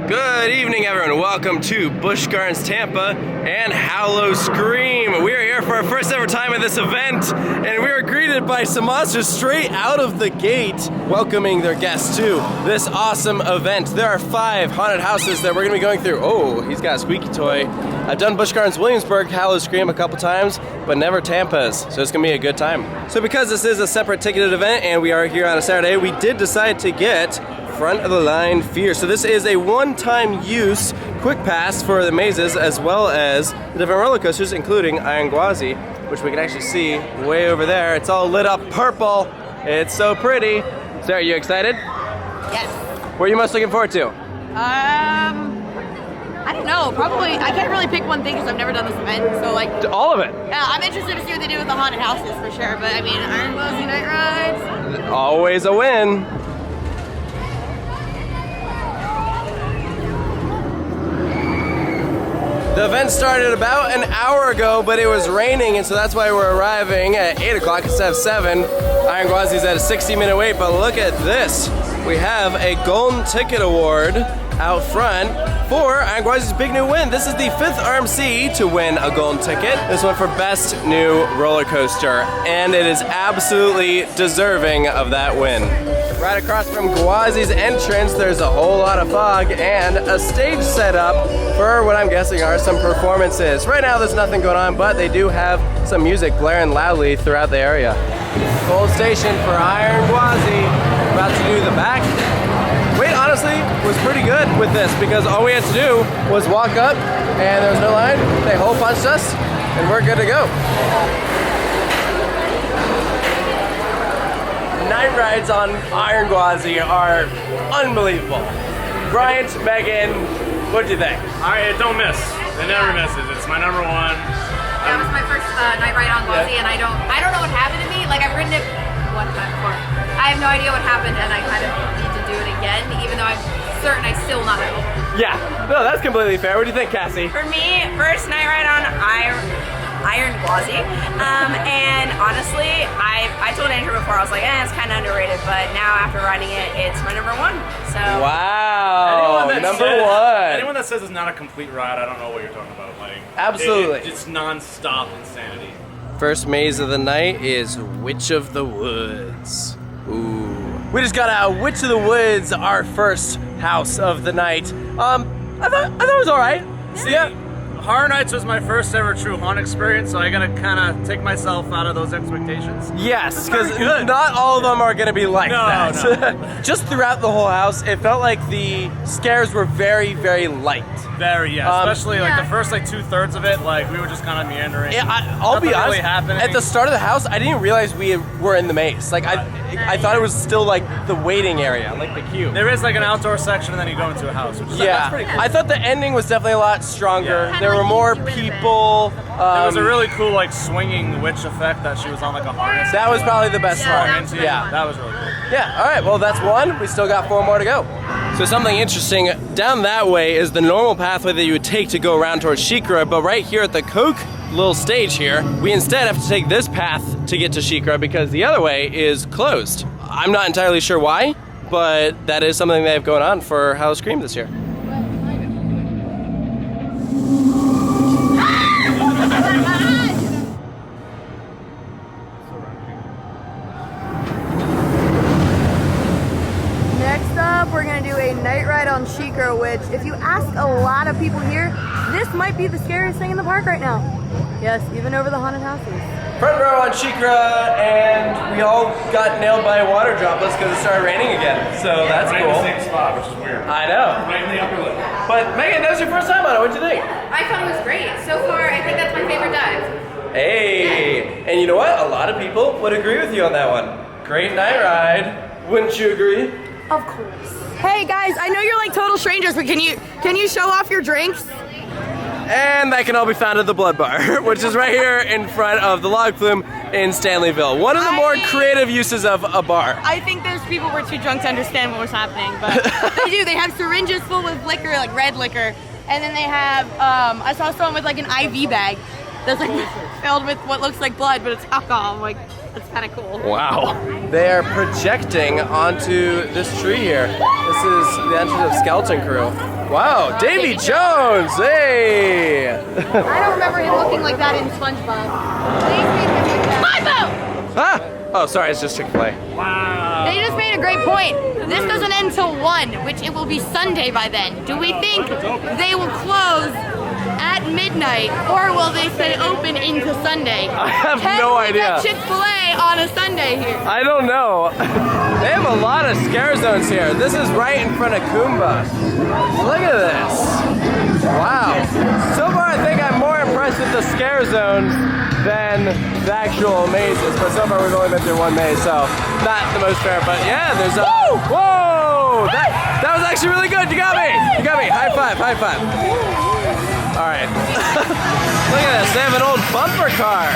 Good evening, everyone. Welcome to Busch Gardens Tampa and Howl O Scream. We are here for our first ever time at this event, and we are greeted by some monsters straight out of the gate, welcoming their guests to this awesome event. There are 5 haunted houses that we're going to be going through. Oh, he's got a squeaky toy. I've done Busch Gardens Williamsburg Howl O Scream a couple times, but never Tampa's, so it's going to be a good time. So because this is a separate ticketed event and we are here on a Saturday, we did decide to get front of the line fear. So this is a one-time use quick pass for the mazes as well as the different roller coasters, including Iron Gwazi, which we can actually see way over there. It's all lit up purple. It's so pretty. So are you excited? Yes. What are you most looking forward to? I don't know. Probably, I can't really pick one thing because I've never done this event. So like, all of it. Yeah, I'm interested to see what they do with the haunted houses for sure. But I mean, Iron Gwazi night rides. Always a win. The event started about an hour ago, but it was raining, and so that's why we're arriving at 8 o'clock instead of 7. Iron Gwazi's at a 60-minute wait, but look at this. We have a golden ticket award out front for Iron Gwazi's big new win. This is the 5th RMC to win a golden ticket. This one for best new roller coaster, and it is absolutely deserving of that win. Right across from Gwazi's entrance, there's a whole lot of fog and a stage set up for what I'm guessing are some performances. Right now there's nothing going on, but they do have some music blaring loudly throughout the area. Full station for Iron Gwazi. About to do the back. Wait, honestly, was pretty good with this because all we had to do was walk up and there was no line. They hole punched us and we're good to go. Night rides on Iron Gwazi are unbelievable. Bryant, Megan, what'd you think? Don't miss. It never misses. It's my number one. That was my first night ride on Gwazi, and I don't know what happened to me. Like I've ridden it one time before. I have no idea what happened, and I kind of need to do it again, even though I'm certain I still will not know. Yeah, no, that's completely fair. What do you think, Cassie? For me, first night ride on Iron Gwazi, and honestly, I told Andrew before, I was like, it's kind of underrated, but now after riding it, it's my number one. So wow, Anyone that says it's not a complete ride, I don't know what you're talking about. Like, absolutely, it's non-stop insanity. First maze of the night is Witch of the Woods. Ooh, we just got out Witch of the Woods, our first house of the night. I thought it was all right. Yeah. Horror Nights was my first ever true haunt experience, so I gotta kind of take myself out of those expectations. Yes, because not all of them are gonna be like that. No. Just throughout the whole house, it felt like the scares were very, very light. Very, yeah. Especially like the first 2/3 of it, like we were just kind of meandering. Yeah, I'll be honest. Really at the start of the house, I didn't realize we were in the maze. Like I thought it was still like the waiting area, like the queue. There is like an outdoor section, and then you go into a house. Which is that's pretty cool. I thought the ending was definitely a lot stronger. Yeah. There were more people. There was a really cool swinging witch effect that she was on like a harness. That was probably the best part. Yeah, that was really cool. Yeah, all right, well that's one. We still got 4 more to go. So something interesting, down that way is the normal pathway that you would take to go around towards SheiKra, but right here at the Coke little stage here, we instead have to take this path to get to SheiKra because the other way is closed. I'm not entirely sure why, but that is something they have going on for Howl O Scream this year. Next up, we're gonna do a night ride on SheiKra, which, if you ask a lot of people here, this might be the scariest thing in the park right now. Yes, even over the haunted houses. Front row on SheiKra, and we all got nailed by water droplets because it started raining again. So that's cool. Right in the same spot, which is weird. I know. Right in the upper lip. But Megan, that was your first time on it. What'd you think? I thought it was great. So far, I think that's my favorite dive. Hey, and you know what? A lot of people would agree with you on that one. Great night ride. Wouldn't you agree? Of course. Hey guys, I know you're like total strangers, but can you show off your drinks? And that can all be found at the Blood Bar, which is right here in front of the Log Flume in Stanleyville. One of the more creative uses of a bar. I think those people were too drunk to understand what was happening, but they do. They have syringes full with liquor, like red liquor, and then they have, I saw someone with like an IV bag that's like filled with what looks like blood, but it's alcohol. I'm like, that's kind of cool. Wow. They are projecting onto this tree here. This is the entrance of Skeleton Crew. Wow, Davy Jones, hey! I don't remember him looking like that in SpongeBob. My boat! Ah! Oh, sorry, it's just Chick-fil-A. Wow. They just made a great point. This doesn't end till 1, which it will be Sunday by then. Do we think they will close at midnight, or will they stay open into Sunday? I have no idea. Can we get Chick-fil-A on a Sunday here? I don't know. They have a lot of scare zones here. This is right in front of Kumba. Look at this. Wow. So far, I think I'm more impressed with the scare zones than the actual mazes. But so far, we've only been through one maze, so not the most fair. But yeah, there's a... Whoa! That was actually really good. You got me. You got me. High five. High five. All right. Look at this. They have an old bumper car.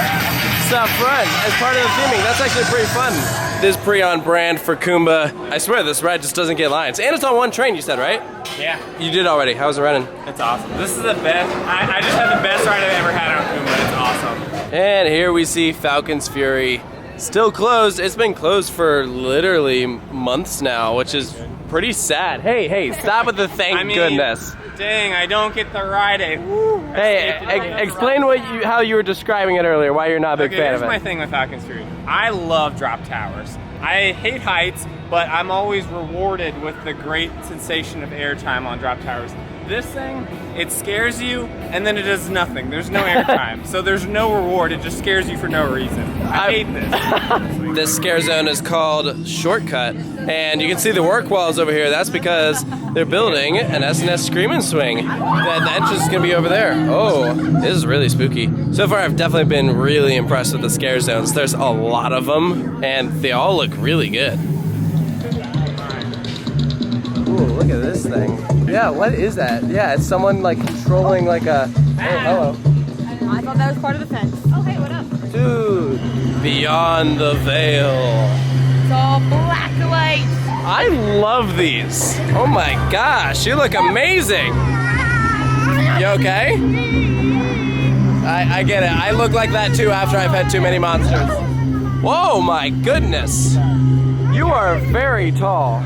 Up front as part of the theming. That's actually pretty fun. This is pretty on brand for Kumba. I swear this ride just doesn't get lines. And it's on one train, you said, right? Yeah. You did already. How's it running? It's awesome. This is the best. I just had the best ride I've ever had on Kumba. It's awesome. And here we see Falcon's Fury. Still closed. It's been closed for literally months now, which is pretty sad. Hey, stop with the thank goodness. Dang, I don't get the ride. Hey, explain how you were describing it earlier, why you're not a big fan of it. Here's my thing with Falcon's Fury. I love drop towers. I hate heights, but I'm always rewarded with the great sensation of airtime on drop towers. This thing, it scares you, and then it does nothing. There's no airtime, so there's no reward. It just scares you for no reason. I hate this. This scare zone is called Shortcut, and you can see the work walls over here. That's because they're building an S&S Screamin' Swing. The entrance is gonna be over there. Oh, this is really spooky. So far, I've definitely been really impressed with the scare zones. There's a lot of them, and they all look really good. Ooh, look at this thing. Yeah, what is that? Yeah, it's someone like controlling like a... Hey, hello. I thought that was part of the fence. Oh, hey, what up? Dude, Beyond the Veil. It's all black lights. I love these. Oh my gosh, you look amazing. You okay? I get it. I look like that too after I've had too many monsters. Whoa, my goodness. You are very tall.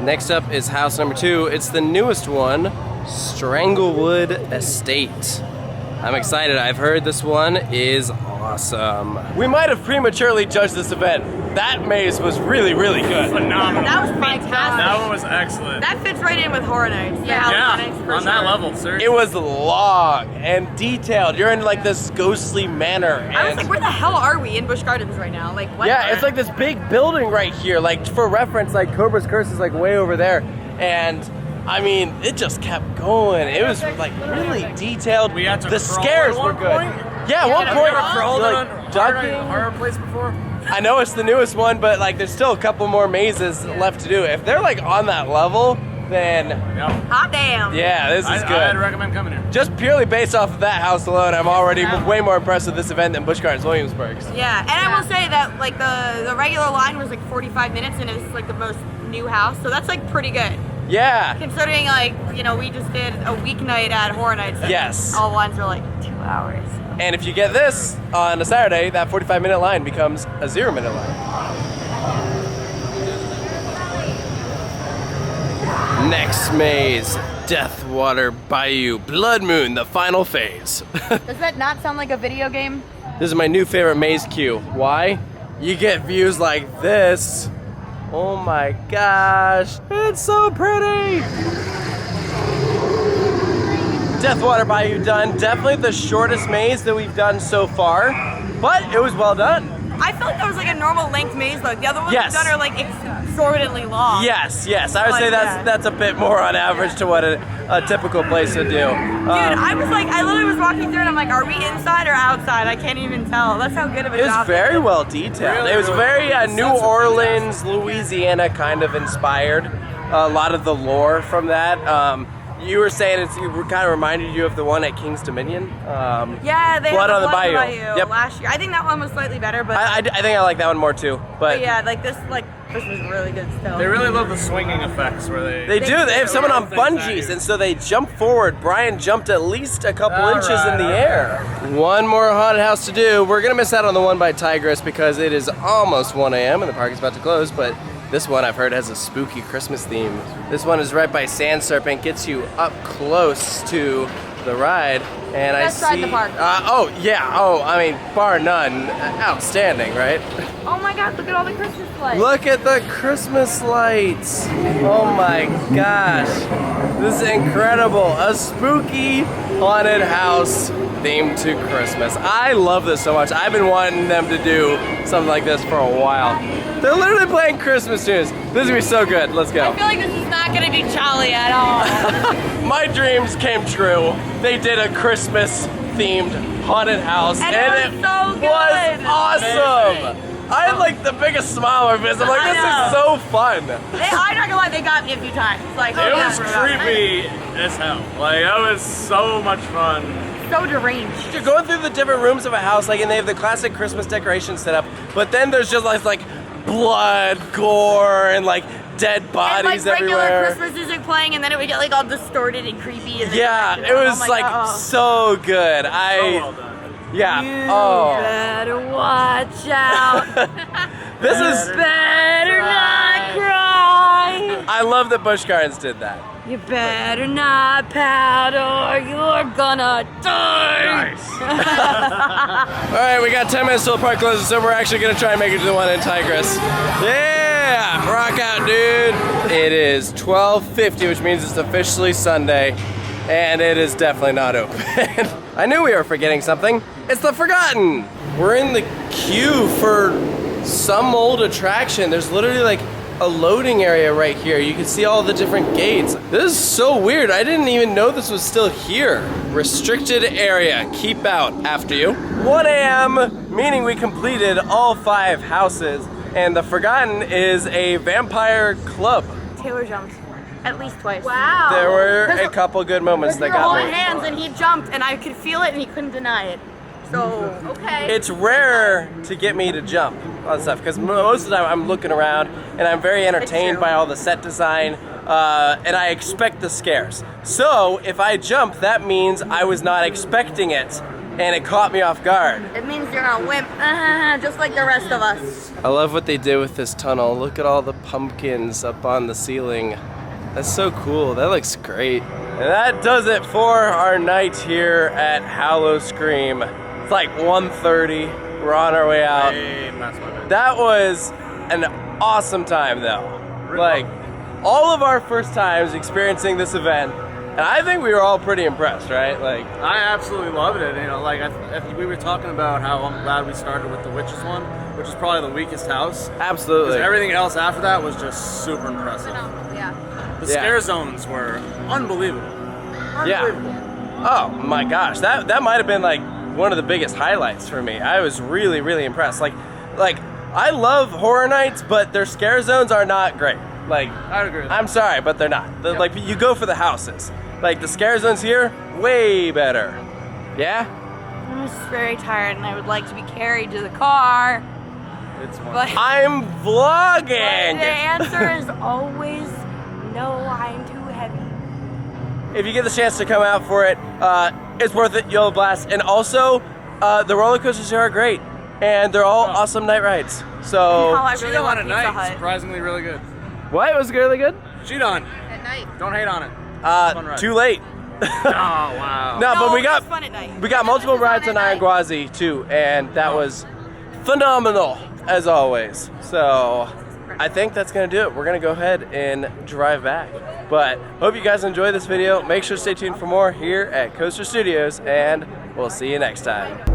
Next up is house number 2. It's the newest one, Stranglewood Estate. I'm excited. I've heard this one is awesome. We might have prematurely judged this event. That maze was really, really good. Phenomenal. That was fantastic. That one was excellent. That fits right in with Horror Nights. Yeah, on that level, seriously. It was long and detailed. You're in like this ghostly manor. I was like, where the hell are we in Busch Gardens right now? Like, what? Yeah, it's like this big building right here. Like, for reference, like Cobra's Curse is like way over there. And I mean, it just kept going. It was like really detailed. We had to the crawl scares at were one good. point? Yeah, at one Have you point, ever crawled like on ducking. a horror place before? I know it's the newest one, but like there's still a couple more mazes left to do. If they're like on that level, then hot damn. yeah, this is good. I'd recommend coming here. Just purely based off of that house alone, I'm already way more impressed with this event than Busch Gardens Williamsburg's. Yeah, and I will say that like the regular line was like 45 minutes, and it was like the most new house, so that's like pretty good. Yeah. Considering like, you know, we just did a weeknight at Horror Nights. Yes. All lines were like 2 hours. And if you get this on a Saturday, that 45-minute line becomes a 0-minute line. Next maze, Deathwater Bayou, Blood Moon, the final phase. Does that not sound like a video game? This is my new favorite maze queue. Why? You get views like this. Oh my gosh, it's so pretty. Deathwater Bayou done. Definitely the shortest maze that we've done so far, but it was well done. I feel like that was like a normal length maze though. The other ones Yes. we've done are like exorbitantly long. Yes, I would say that's a bit more on average to what a typical place would do. Dude, I literally was walking through and I'm like, are we inside or outside? I can't even tell. That's how good of a It was job. very well detailed. It was very New Orleans, Louisiana kind of inspired. A lot of the lore from that. You were saying it kind of reminded you of the one at King's Dominion. Yeah, they Blood had on the Bayou. Yep. last year. I think that one was slightly better, but I think I like that one more too. But yeah, like this was really good still. They really love the swinging effects where they do. They have someone on Things bungees, out and so they jump forward. Brian jumped at least a couple inches in the air. One more haunted house to do. We're gonna miss out on the one by Tigress because it is almost 1 a.m. and the park is about to close. But this one I've heard has a spooky Christmas theme. This one is right by Sand Serpent, gets you up close to the ride, and Best ride in the park. Oh yeah. Oh, I mean, bar none. Outstanding, right? Oh my God, look at all the Christmas lights. Look at the Christmas lights. Oh my gosh. This is incredible. A spooky haunted house themed to Christmas. I love this so much. I've been wanting them to do something like this for a while. They're literally playing Christmas tunes. This is gonna be so good. Let's go. I feel like this is not gonna be jolly at all. My dreams came true. They did a Christmas themed haunted house And it was so good. was awesome. I had like the biggest smile on my face. I'm like, this is so fun. I'm not gonna lie, they got me a few times. Like, It was creepy as hell. Like, that was so much fun. So deranged. You're going through the different rooms of a house, like, and they have the classic Christmas decorations set up, but then there's just like blood, gore, and like dead bodies and like regular everywhere. Christmas music playing, and then it would get like all distorted and creepy. And then Yeah, it was so good. So well done. Yeah. You better watch out. This is. Better not cry. I love that Busch Gardens did that. You better not pout or you're gonna die. Nice. All right, we got 10 minutes till the park closes, so we're actually gonna try and make it to the one in Tigress. Yeah, rock out, dude. It is 12:50, which means it's officially Sunday, and it is definitely not open. I knew we were forgetting something. It's the Forgotten. We're in the queue for some old attraction. There's literally like a loading area right here. You can see all the different gates. This is so weird. I didn't even know this was still here. Restricted area. Keep out after you. 1 a.m. meaning we completed all 5 houses, and the Forgotten is a vampire club. Taylor jumped at least twice. Wow. There were a couple good moments that We were got holding me. hands, and he jumped, and I could feel it, and he couldn't deny it. So Okay. It's rare to get me to jump on stuff because most of the time I'm looking around and I'm very entertained by all the set design and I expect the scares. So if I jump, that means I was not expecting it and it caught me off guard. it means you're a wimp, just like the rest of us. I love what they did with this tunnel. Look at all the pumpkins up on the ceiling. That's so cool. That looks great. And that does it for our night here at Howl O Scream. It's like 1:30. We're on our way out. Hey, that's my bad. That was an awesome time though. Like all of our first times experiencing this event, and I think we were all pretty impressed, right? Like I absolutely loved it. You know, like we were talking about how I'm glad we started with the witches one, which is probably the weakest house. absolutely. Because everything else after that was just super impressive. Yeah. The Yeah. scare zones were unbelievable. Yeah. Oh my gosh, that might have been like one of the biggest highlights for me. I was really, really impressed. Like I love horror nights, but their scare zones are not great. Like I'd agree with that. I'm sorry, but they're not. Like you go for the houses. Like the scare zones here, way better. Yeah? I'm just very tired and I would like to be carried to the car. It's one. But I'm the vlogging! answer is always no, I'm too heavy. If you get the chance to come out for it, it's worth it. You'll have a blast. And also, the roller coasters here are great, and they're all awesome night rides. How So, I really Cheetah want on Pizza at night, Hut. surprisingly really good. what was really good? Cheetah on. At night. Don't hate on it. Fun ride. Too late. Oh wow. No, but we it's got fun at night. multiple This is rides on on at Iron Gwazi too, and that was phenomenal as always. So I think that's gonna do it. We're gonna go ahead and drive back. But hope you guys enjoy this video. Make sure to stay tuned for more here at Coaster Studios, and we'll see you next time.